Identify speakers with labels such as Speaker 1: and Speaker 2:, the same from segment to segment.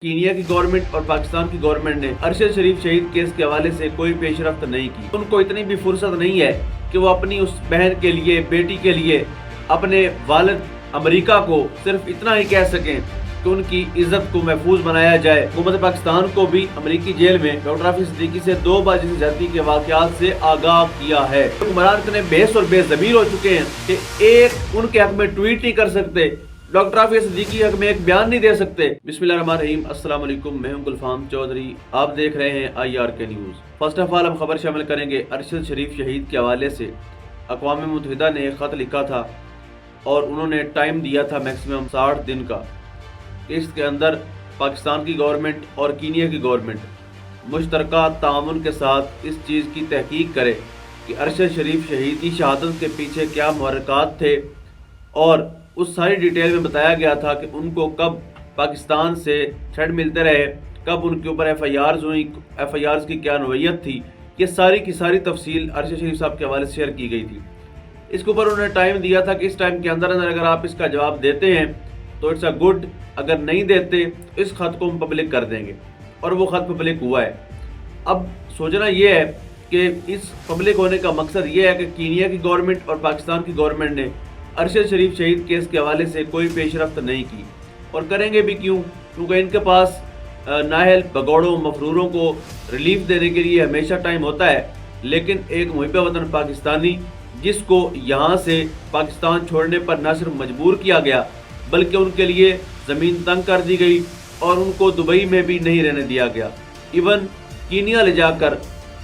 Speaker 1: Kenya کی government اور پاکستان کی گورنمنٹ نے ارشد شریف شہید کیس کے حوالے سے کوئی پیش رفت نہیں کی۔ ان کو اتنی بھی فرصت نہیں ہے کہ وہ اپنی اس بہن کے لیے، بیٹی کے لیے، اپنے والد امریکہ کو صرف اتنا ہی کہہ سکیں کہ ان کی عزت کو محفوظ بنایا جائے۔ حکومت پاکستان کو بھی امریکی جیل میں ڈاکٹر حافظ صدیقی سے 2 بار جنسی زیادتی کے واقعات سے آگاہ کیا ہے۔ حکمران اتنے بےحس اور بے ضمیر ہو چکے ہیں کہ ایک ان کے حق میں ٹویٹ نہیں کر سکتے، ڈاکٹر حافظ صدیقی حق میں ایک بیان نہیں دے سکتے۔ بسم اللہ الرحمن الرحیم، السلام علیکم، میں ہوں گلفام چودھری، آپ دیکھ رہے ہیں IRK news. First of all ہم خبر شامل کریں گے ارشد شریف شہید کے حوالے سے۔ اقوام متحدہ نے ایک خط لکھا تھا اور انہوں نے ٹائم دیا تھا میکسیمم 60 دن کا، اس کے اندر پاکستان کی گورنمنٹ اور کینیا کی گورنمنٹ مشترکہ تعاون کے ساتھ اس چیز کی تحقیق کرے کہ ارشد شریف شہید کی شہادت کے پیچھے کیا محرکات تھے، اور اس ساری ڈیٹیل میں بتایا گیا تھا کہ ان کو کب پاکستان سے تھریٹ ملتے رہے، کب ان کے اوپر FIRs ہوئی، FIRs کی کیا نوعیت تھی، یہ ساری کی ساری تفصیل ارشد شریف صاحب کے حوالے سے شیئر کی گئی تھی۔ اس کے اوپر انہوں نے ٹائم دیا تھا کہ اس ٹائم کے اندر اگر آپ اس کا جواب دیتے ہیں تو اٹس اے گڈ، اگر نہیں دیتے اس خط کو ہم پبلک کر دیں گے، اور وہ خط پبلک ہوا ہے۔ اب سوچنا یہ ہے کہ اس پبلک ہونے کا مقصد یہ ہے کہ کینیا کی گورنمنٹ اور پاکستان کی گورنمنٹ نے ارشد شریف شہید کیس کے حوالے سے کوئی پیش رفت نہیں کی، اور کریں گے بھی کیوں؟ کیونکہ ان کے پاس نااہل بگوڑوں مفروروں کو ریلیف دینے کے لیے ہمیشہ ٹائم ہوتا ہے، لیکن ایک محب وطن پاکستانی جس کو یہاں سے پاکستان چھوڑنے پر نہ صرف مجبور کیا گیا بلکہ ان کے لیے زمین تنگ کر دی گئی اور ان کو دبئی میں بھی نہیں رہنے دیا گیا، ایون کینیا لے جا کر،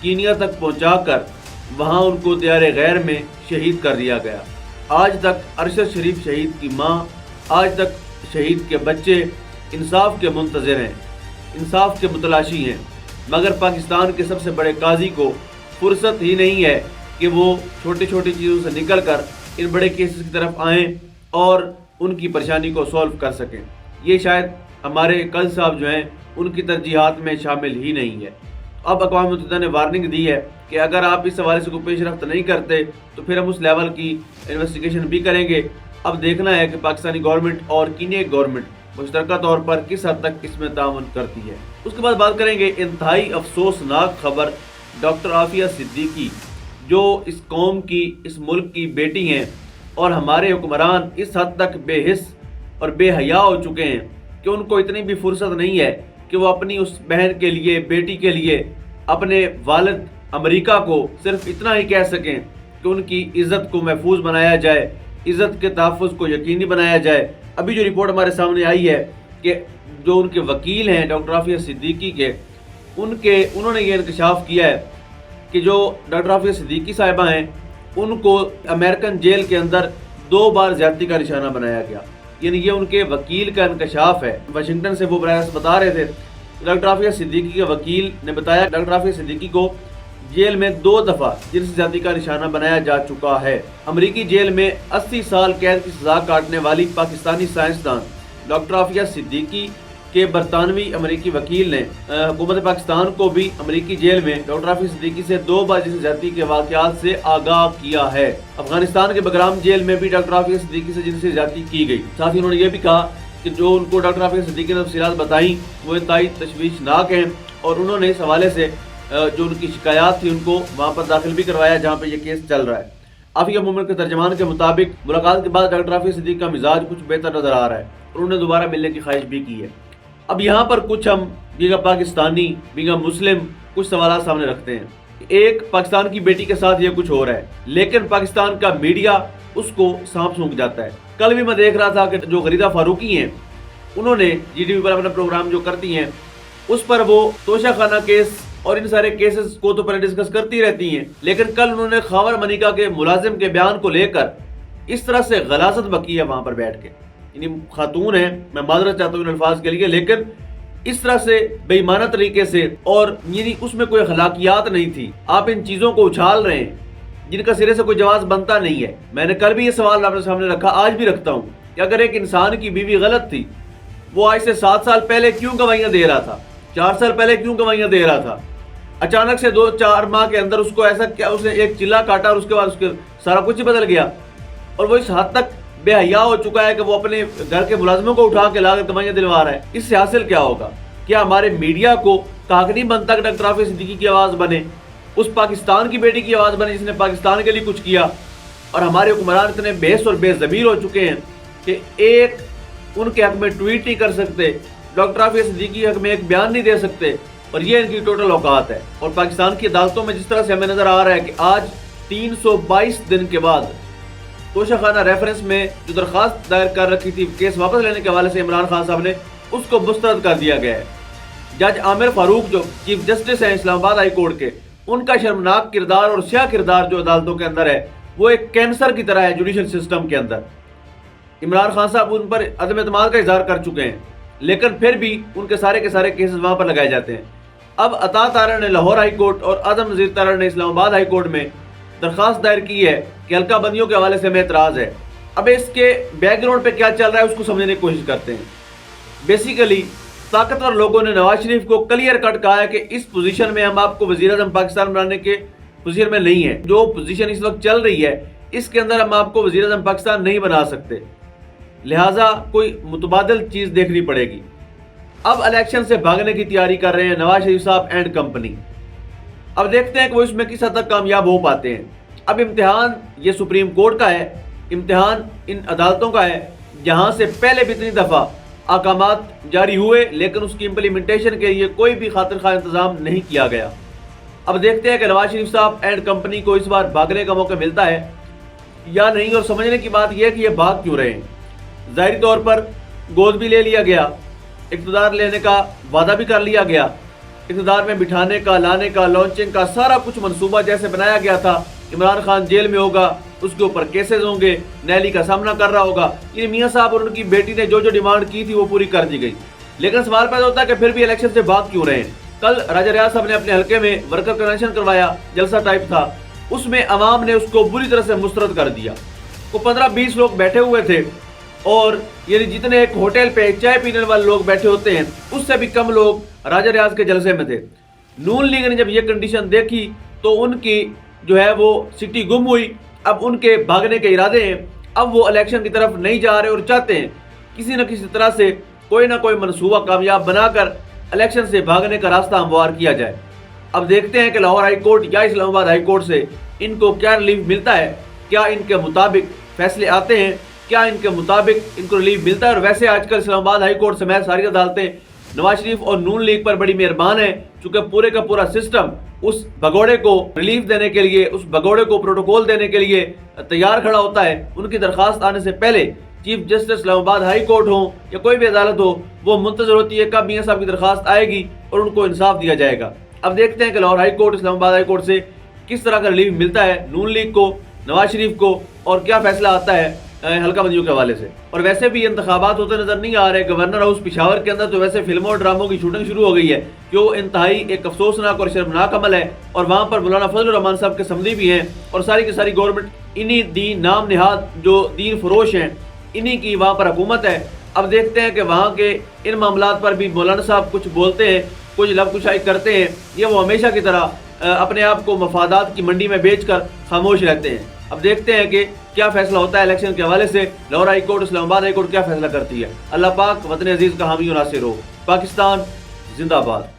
Speaker 1: کینیا تک پہنچا کر وہاں ان کو دیار غیر میں شہید کر دیا گیا۔ آج تک ارشد شریف شہید کی ماں، آج تک شہید کے بچے انصاف کے منتظر ہیں، انصاف کے متلاشی ہیں، مگر پاکستان کے سب سے بڑے قاضی کو فرصت ہی نہیں ہے کہ وہ چھوٹی چھوٹی چیزوں سے نکل کر ان بڑے کیسز کی طرف آئیں اور ان کی پریشانی کو سولو کر سکیں۔ یہ شاید ہمارے قاضی صاحب جو ہیں ان کی ترجیحات میں شامل ہی نہیں ہے۔ اب اقوام متحدہ نے وارننگ دی ہے کہ اگر آپ اس حوالے سے کوئی پیش رفت نہیں کرتے تو پھر ہم اس لیول کی انویسٹیگیشن بھی کریں گے۔ اب دیکھنا ہے کہ پاکستانی گورنمنٹ اور کینیا کی گورنمنٹ مشترکہ طور پر کس حد تک اس میں تعاون کرتی ہے۔ اس کے بعد بات کریں گے انتہائی افسوسناک خبر ڈاکٹر عافیہ صدیقی، جو اس قوم کی، اس ملک کی بیٹی ہیں، اور ہمارے حکمران اس حد تک بے حس اور بے حیا ہو چکے ہیں کہ ان کو اتنی بھی فرصت نہیں ہے کہ وہ اپنی اس بہن کے لیے، بیٹی کے لیے، اپنے والد امریکہ کو صرف اتنا ہی کہہ سکیں کہ ان کی عزت کو محفوظ بنایا جائے، عزت کے تحفظ کو یقینی بنایا جائے۔ ابھی جو رپورٹ ہمارے سامنے آئی ہے کہ جو ان کے وکیل ہیں ڈاکٹر عافیہ صدیقی کے، انہوں نے یہ انکشاف کیا ہے کہ جو ڈاکٹر عافیہ صدیقی صاحبہ ہیں ان کو امریکن جیل کے اندر 2 بار زیادتی کا نشانہ بنایا گیا، یعنی یہ ان کے وکیل کا انکشاف ہے۔ واشنگٹن سے وہ براہ راست بتا رہے تھے، ڈاکٹر عافیہ صدیقی کے وکیل نے بتایا ڈاکٹر عافیہ صدیقی کو جیل میں 2 دفعہ جنسی زیادتی کا نشانہ بنایا جا چکا ہے۔ امریکی جیل میں 80 سال قید کی سزا کاٹنے والی پاکستانی سائنسدان ڈاکٹر عافیہ صدیقی کے برطانوی امریکی وکیل نے حکومت پاکستان کو بھی امریکی جیل میں ڈاکٹر عافیہ صدیقی سے 2 بار جنسی زیادتی کے واقعات سے آگاہ کیا ہے۔ افغانستان کے بگرام جیل میں بھی ڈاکٹر عافیہ صدیقی سے جنسی زیادتی کی گئی۔ ساتھ ہی انہوں نے یہ بھی کہا کہ جو ان کو ڈاکٹر عافیہ صدیقی نے تفصیلات بتائیں وہ انتہائی تشویشناک ہیں، اور انہوں نے اس حوالے سے جو ان کی شکایات تھی ان کو وہاں پر داخل بھی کروایا جہاں پہ یہ کیس چل رہا ہے۔ عافیہ مومنٹ کے ترجمان کے مطابق ملاقات کے بعد ڈاکٹر عافیہ صدیقی کا مزاج کچھ بہتر نظر آ رہا ہے، اور انہوں نے دوبارہ ملنے کی خواہش بھی کی ہے۔ اب یہاں پر کچھ ہم بیگا پاکستانی، بیگا مسلم کچھ سوالات سامنے رکھتے ہیں۔ ایک، پاکستان کی بیٹی کے ساتھ یہ کچھ ہو رہا ہے، لیکن پاکستان کا میڈیا اس کو سانپ سونپ جاتا ہے۔ کل بھی میں دیکھ رہا تھا کہ جو غریدہ فاروقی ہیں انہوں نے GTV پر اپنا پروگرام جو کرتی ہیں اس پر وہ توشہ خانہ کیس اور ان سارے کیسز کو تو پہلے ڈسکس کرتی رہتی ہیں، لیکن کل انہوں نے خاور منیکا کے ملازم کے بیان کو لے کر اس طرح سے غلاظت بکی ہے وہاں پر بیٹھ کے، یعنی خاتون ہے، میں معذرت چاہتا ہوں ان الفاظ کے لیے، لیکن اس طرح سے بے ایمانہ طریقے سے، اور یعنی اس میں کوئی اخلاقیات نہیں تھی۔ آپ ان چیزوں کو اچھال رہے ہیں جن کا سرے سے کوئی جواز بنتا نہیں ہے۔ میں نے کل بھی یہ سوال اپنے سامنے رکھا، آج بھی رکھتا ہوں کہ اگر ایک انسان کی بیوی غلط تھی، وہ آج سے 7 سال پہلے کیوں گواہیاں دے رہا تھا، 4 سال پہلے کیوں گواہیاں دے رہا تھا؟ اچانک سے 2-4 ماہ کے اندر اس کو ایسا کیا، اس نے ایک چلا کاٹا اور اس کے بعد اس کے سارا کچھ ہی بدل گیا، اور وہ اس حد تک بے حیا ہو چکا ہے کہ وہ اپنے گھر کے ملازموں کو اٹھا کے لا کر گواہیاں دلوا رہا ہے۔ اس سے حاصل کیا ہوگا؟ کیا ہمارے میڈیا کو حق نہیں بنتا کہ ڈاکٹر عافیہ صدیقی کی آواز بنے، اس پاکستان کی بیٹی کی آواز بنے جس نے پاکستان کے لیے کچھ کیا؟ اور ہمارے حکمران اتنے بےحس اور بے ضمیر ہو چکے ہیں کہ ایک ان کے حق میں ٹویٹ نہیں کر سکتے، ڈاکٹر عافیہ صدیقی کے حق میں ایک بیان نہیں دے سکتے، اور یہ ان کی ٹوٹل اوقات ہے۔ اور پاکستان کی عدالتوں میں جس طرح سے ہمیں نظر آ رہا ہے کہ آج 322 دن کے بعد توشہ خانہ ریفرنس میں جو درخواست دائر کر رکھی تھی کیس واپس لینے کے حوالے سے عمران خان صاحب نے، اس کو مسترد کر دیا گیا ہے۔ جج عامر فاروق جو چیف جسٹس ہیں اسلام آباد ہائی کورٹ کے، ان کا شرمناک کردار اور سیاہ کردار جو عدالتوں کے اندر ہے وہ ایک کینسر کی طرح ہے جوڈیشل سسٹم کے اندر۔ عمران خان صاحب ان پر عدم اعتماد کا اظہار کر چکے ہیں، لیکن پھر بھی ان کے سارے کیسز وہاں پر لگائے جاتے ہیں۔ اب عطا طاہر نے لاہور ہائی کورٹ اور اعظم نذیر طاہر نے اسلام آباد ہائی کورٹ میں درخواست دائر کی ہے کہ حلقہ بندیوں کے حوالے سے ہمیں اعتراض ہے۔ اب اس کے بیک گراؤنڈ پہ کیا چل رہا ہے اس کو سمجھنے کی کوشش کرتے ہیں۔ بیسیکلی طاقتور لوگوں نے نواز شریف کو کلیئر کٹ کہا ہے کہ اس پوزیشن میں ہم آپ کو وزیر اعظم پاکستان بنانے کے پوزیشن میں نہیں ہیں، جو پوزیشن اس وقت چل رہی ہے اس کے اندر ہم آپ کو وزیر اعظم پاکستان نہیں بنا سکتے، لہٰذا کوئی متبادل چیز دیکھنی پڑے گی۔ اب الیکشن سے بھاگنے کی تیاری کر رہے ہیں نواز شریف صاحب اینڈ کمپنی۔ اب دیکھتے ہیں کہ وہ اس میں کس حد تک کامیاب ہو پاتے ہیں۔ اب امتحان یہ سپریم کورٹ کا ہے، امتحان ان عدالتوں کا ہے جہاں سے پہلے بھی اتنی دفعہ احکامات جاری ہوئے لیکن اس کی امپلیمنٹیشن کے لیے کوئی بھی خاطر خواہ انتظام نہیں کیا گیا۔ اب دیکھتے ہیں کہ نواز شریف صاحب اینڈ کمپنی کو اس بار بھاگنے کا موقع ملتا ہے یا نہیں، اور سمجھنے کی بات یہ ہے کہ یہ بھاگ کیوں رہے ہیں۔ ظاہری طور پر گود بھی لے لیا گیا، اقتدار لینے کا وعدہ بھی کر لیا گیا، اقتدار میں بٹھانے کا، لانے کا، لانچنگ کا سارا کچھ منصوبہ جیسے بنایا گیا تھا۔ عمران خان جیل میں ہوگا، اس کے اوپر کیسز ہوں گے، نیلی کا سامنا کر رہا ہوگا، یعنی میاں صاحب اور ان کی بیٹی نے جو ڈیمانڈ کی تھی وہ پوری کر دی گئی۔ لیکن سوال پیدا ہوتا ہے کہ پھر بھی الیکشن سے بھاگ کیوں رہے ہیں۔ کل راجہ ریاض صاحب نے اپنے حلقے میں ورکر کنونشن کروایا، جلسہ ٹائپ تھا، اس میں عوام نے اس کو بری طرح سے مسترد کر دیا۔ وہ 15-20 لوگ بیٹھے ہوئے تھے، اور یعنی جتنے ایک ہوٹل پہ چائے پینے والے لوگ بیٹھے ہوتے ہیں اس سے بھی کم لوگ راجہ ریاض کے جلسے میں تھے۔ نون لیگ نے جب یہ کنڈیشن دیکھی تو ان کی جو ہے وہ سٹی گم ہوئی۔ اب ان کے بھاگنے کے ارادے ہیں، اب وہ الیکشن کی طرف نہیں جا رہے اور چاہتے ہیں کسی نہ کسی طرح سے کوئی نہ کوئی منصوبہ کامیاب بنا کر الیکشن سے بھاگنے کا راستہ ہموار کیا جائے۔ اب دیکھتے ہیں کہ لاہور ہائی کورٹ یا اسلام آباد ہائی کورٹ سے ان کو کیا ریلیف ملتا ہے، کیا ان کے مطابق فیصلے آتے ہیں، کیا ان کے مطابق ان کو ریلیف ملتا ہے۔ اور ویسے آج کل اسلام آباد ہائی کورٹ سمیت ساری عدالتیں نواز شریف اور نون لیگ پر بڑی مہربان ہیں، چونکہ پورے کا پورا سسٹم اس بھگوڑے کو ریلیف دینے کے لیے، اس بھگوڑے کو پروٹوکول دینے کے لیے تیار کھڑا ہوتا ہے۔ ان کی درخواست آنے سے پہلے چیف جسٹس اسلام آباد ہائی کورٹ ہو یا کوئی بھی عدالت ہو، وہ منتظر ہوتی ہے کب میاں صاحب کی درخواست آئے گی اور ان کو انصاف دیا جائے گا۔ اب دیکھتے ہیں کہ لاہور ہائی کورٹ اسلام آباد ہائی کورٹ سے کس طرح کا ریلیف ملتا ہے نون لیگ کو، نواز شریف کو، اور کیا فیصلہ آتا ہے حلقہ بندیوں کے حوالے سے۔ اور ویسے بھی انتخابات ہوتے نظر نہیں آ رہے۔ گورنر ہاؤس پشاور کے اندر تو ویسے فلموں اور ڈراموں کی شوٹنگ شروع ہو گئی ہے، جو انتہائی ایک افسوسناک اور شرمناک عمل ہے، اور وہاں پر مولانا فضل الرحمان صاحب کے سمدھی بھی ہیں، اور ساری کی ساری گورنمنٹ انہی دین نام نہاد جو دین فروش ہیں انہی کی وہاں پر حکومت ہے۔ اب دیکھتے ہیں کہ وہاں کے ان معاملات پر بھی مولانا صاحب کچھ بولتے ہیں، کچھ لب کشائی کرتے ہیں، یہ وہ ہمیشہ کی طرح اپنے آپ کو مفادات کی منڈی میں بیچ کر خاموش رہتے ہیں۔ اب دیکھتے ہیں کہ کیا فیصلہ ہوتا ہے الیکشن کے حوالے سے۔ لاہور ہائی کورٹ، اسلام آباد ہائی کورٹ کیا فیصلہ کرتی ہے۔ اللہ پاک وطن عزیز کا حامی و ناصر ہو۔ پاکستان زندہ باد۔